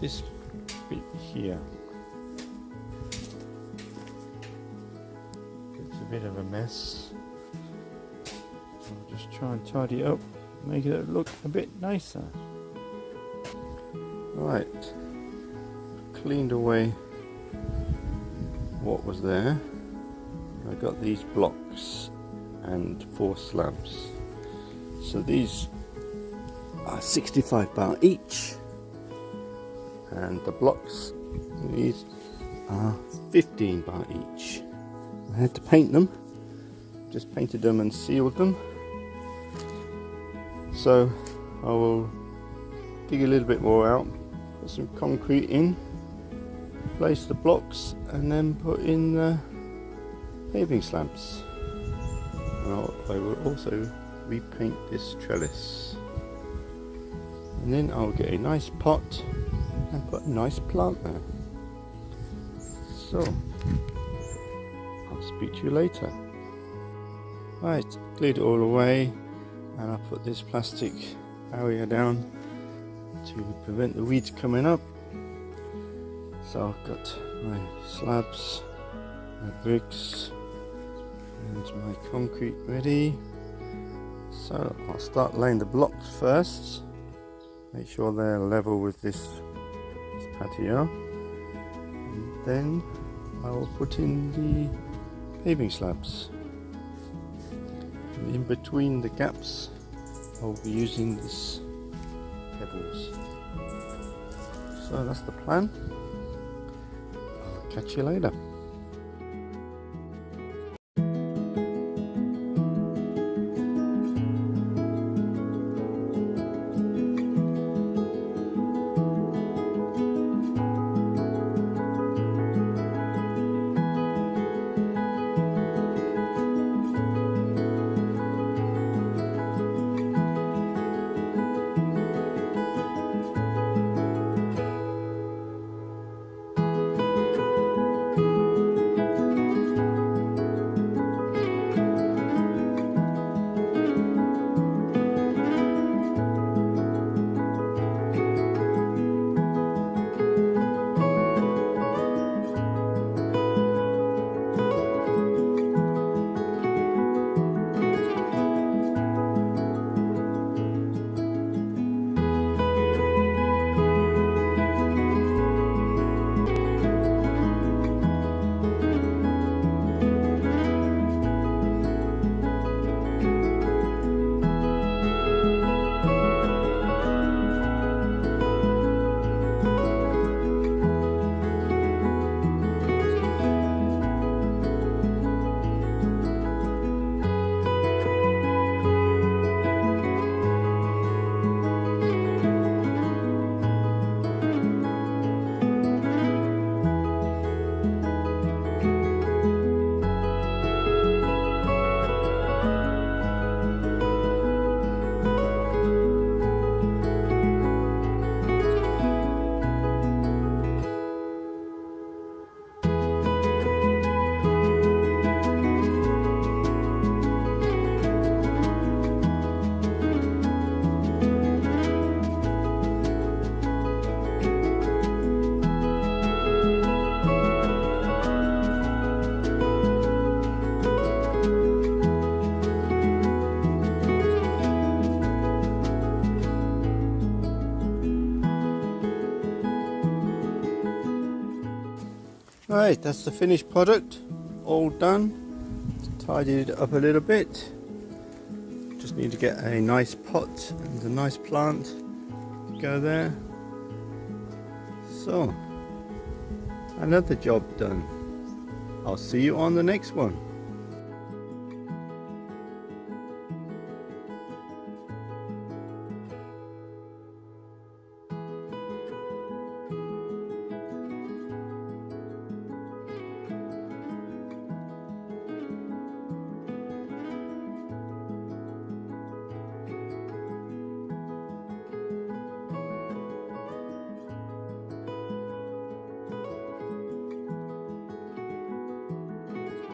this bit here. It's a bit of a mess. I'll just try and tidy it up, make it look a bit nicer. Right, cleaned away what was there. I got these blocks and 4 slabs. So these are 65 baht each, and the blocks, these are 15 baht each. I had to paint them, just painted them and sealed them. So I will dig a little bit more out, put some concrete in, place the blocks, and then put in the paving slabs. And I will also repaint this trellis, and then I'll get a nice pot and put a nice plant there. So I'll speak to you later. Right, cleared it all away, and I put this plastic barrier down to prevent the weeds coming up. So I've got my slabs, my bricks, and my concrete ready. So I'll start laying the blocks first, make sure they're level with this patio, and then I will put in the paving slabs. And in between the gaps I'll be using this pebbles. So that's the plan. I'll catch you later. Right, that's the finished product, all done. Tidied it up a little bit. Just need to get a nice pot and a nice plant to go there. So, another job done. I'll see you on the next one.